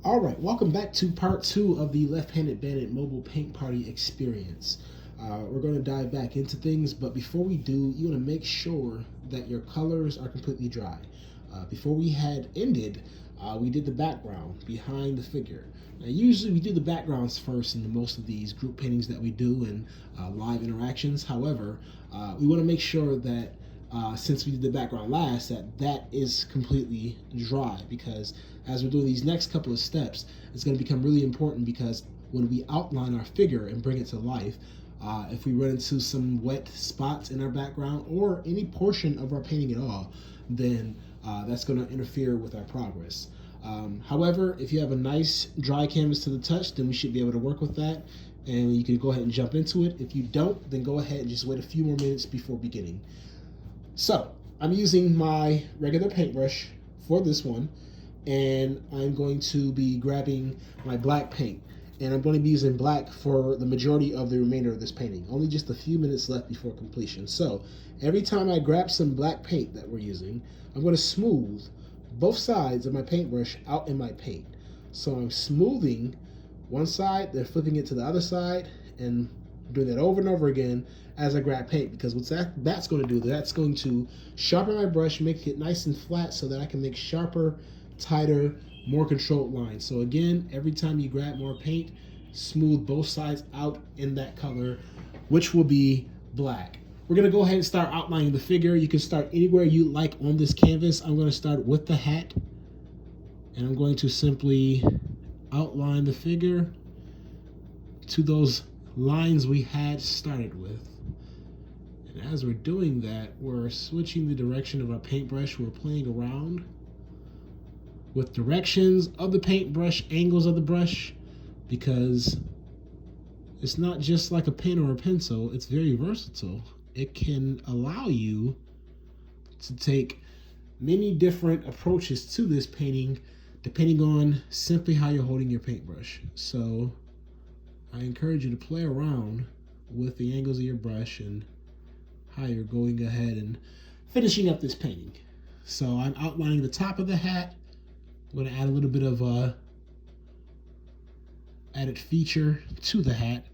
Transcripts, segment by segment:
All right, welcome back to part 2 of the Left-Handed Bandit mobile paint party experience. We're going to dive back into things, but before we do, you want to make sure that your colors are completely dry. Before we had ended, we did the background behind the figure. Now, usually we do the backgrounds first in most of these group paintings that we do and live interactions. However, we want to make sure that since we did the background last, that is completely dry, because as we're doing these next couple of steps, it's going to become really important, because when we outline our figure and bring it to life, if we run into some wet spots in our background or any portion of our painting at all, then that's going to interfere with our progress. However, if you have a nice dry canvas to the touch, then we should be able to work with that, and you can go ahead and jump into it. If you don't, then go ahead and just wait a few more minutes before beginning. So I'm using my regular paintbrush for this one, and I'm going to be grabbing my black paint, and I'm going to be using black for the majority of the remainder of this painting. Only just a few minutes left before completion. So every time I grab some black paint that we're using, I'm going to smooth both sides of my paintbrush out in my paint. So I'm smoothing one side, then flipping it to the other side, and doing that over and over again as I grab paint, because what's that's going to do, that's going to sharpen my brush, make it nice and flat so that I can make sharper, tighter, more controlled lines. So again, every time you grab more paint, smooth both sides out in that color, which will be black. We're going to go ahead and start outlining the figure. You can start anywhere you like on this canvas. I'm going to start with the hat, and I'm going to simply outline the figure to those lines we had started with. And as we're doing that, we're switching the direction of our paintbrush. We're playing around with directions of the paintbrush, angles of the brush, because it's not just like a pen or a pencil. It's very versatile. It can allow you to take many different approaches to this painting depending on simply how you're holding your paintbrush. So I encourage you to play around with the angles of your brush and how you're going ahead and finishing up this painting. So I'm outlining the top of the hat. I'm going to add a little bit of added feature to the hat.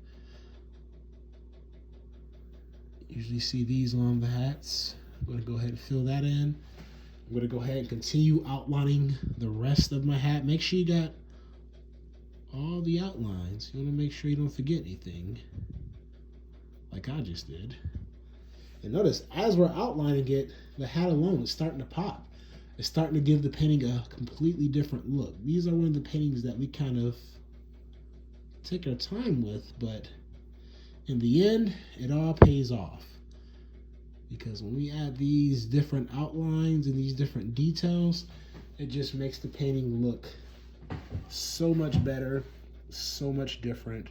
Usually see these on the hats. I'm going to go ahead and fill that in. I'm going to go ahead and continue outlining the rest of my hat. Make sure you got all the outlines. You want to make sure you don't forget anything, like I just did. And notice, as we're outlining it, the hat alone is starting to pop. It's starting to give the painting a completely different look. These are one of the paintings that we kind of take our time with, but in the end, it all pays off. Because when we add these different outlines and these different details, it just makes the painting look so much better, so much different,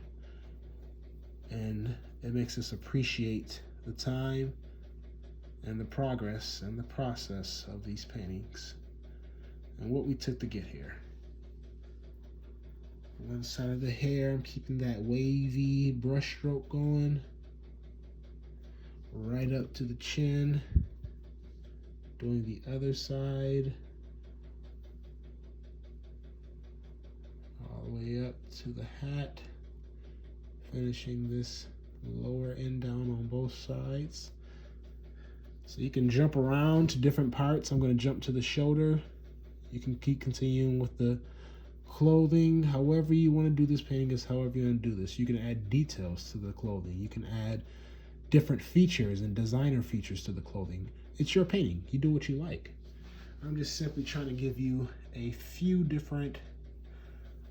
and it makes us appreciate the time and the progress and the process of these paintings and what we took to get here. One side of the hair, I'm keeping that wavy brush stroke going right up to the chin. Doing the other side all the way up to the hat, finishing this lower end down on both sides. So you can jump around to different parts. I'm going to jump to the shoulder. You can keep continuing with the clothing. However you want to do this painting is however you want to do this. You can add details to the clothing. You can add different features and designer features to the clothing. It's your painting. You do what you like. I'm just simply trying to give you a few different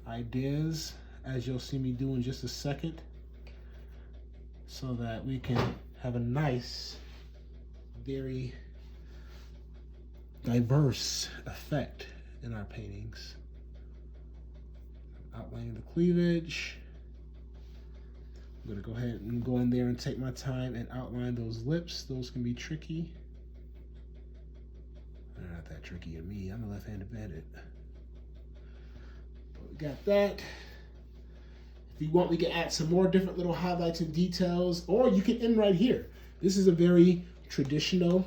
ideas, as you'll see me do in just a second, so that we can have a nice, very diverse effect in our paintings. Outlining the cleavage. I'm going to go ahead and go in there and take my time and outline those lips. Those can be tricky. They're not that tricky to me. I'm a left-handed bandit. But we got that. If you want, we can add some more different little highlights and details, or you can end right here. This is a very traditional,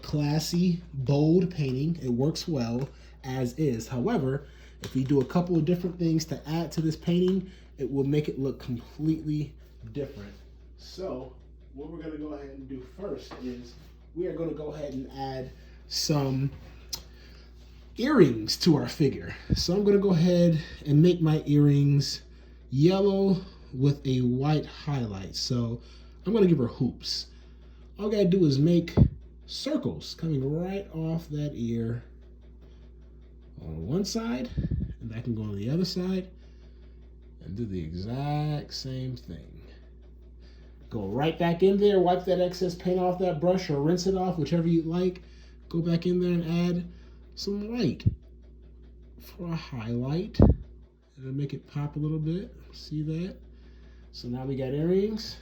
classy, bold painting. It works well as is. However, If we do a couple of different things to add to this painting, it will make it look completely different. So what we're gonna go ahead and do first is we are gonna go ahead and add some earrings to our figure. So I'm gonna go ahead and make my earrings yellow with a white highlight. So I'm gonna give her hoops. All I gotta do is make circles coming right off that ear on one side, and I can go on the other side and do the exact same thing. Go right back in there, wipe that excess paint off that brush or rinse it off, whichever you like. Go back in there and add some white for a highlight. It'll make it pop a little bit. See that? So now we got earrings.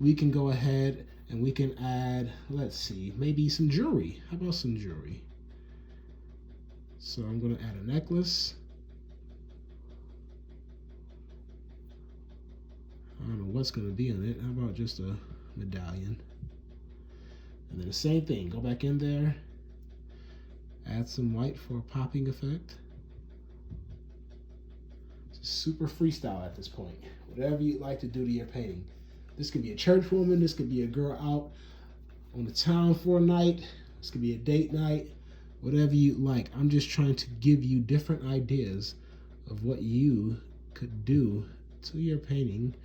We can go ahead and we can add, let's see, maybe some jewelry. How about some jewelry? So I'm going to add a necklace. I don't know what's going to be on it. How about just a medallion? And then the same thing. Go back in there. Add some white for a popping effect. It's super freestyle at this point. Whatever you'd like to do to your painting. This could be a church woman. This could be a girl out on the town for a night. This could be a date night. Whatever you'd like. I'm just trying to give you different ideas of what you could do to your painting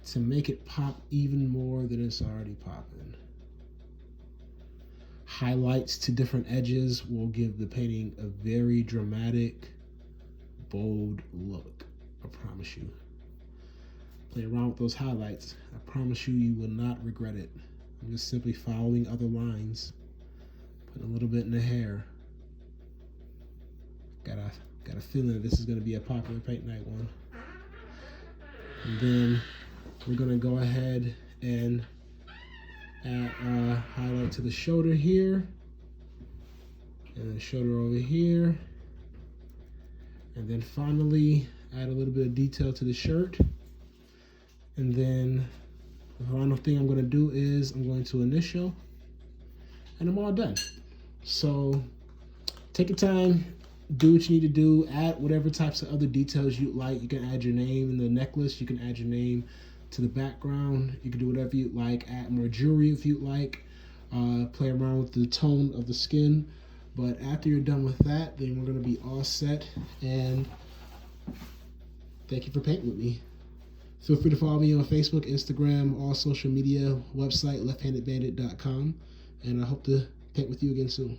to make it pop even more than it's already popping. Highlights to different edges will give the painting a very dramatic, bold look. I promise you. Play around with those highlights. I promise you, you will not regret it. I'm just simply following other lines, putting a little bit in the hair. Got a feeling that this is going to be a popular paint night one. And then we're going to go ahead and add a highlight to the shoulder here, and the shoulder over here, and then finally add a little bit of detail to the shirt. And then the final thing I'm going to do is I'm going to initial, and I'm all done. So take your time, do what you need to do, add whatever types of other details you like. You can add your name in the necklace, you can add your name to the background, you can do whatever you like, add more jewelry if you like, play around with the tone of the skin. But after you're done with that, then we're going to be all set, and thank you for painting with me. Feel free to follow me on Facebook, Instagram, all social media, website, lefthandedbandit.com, and I hope to paint with you again soon.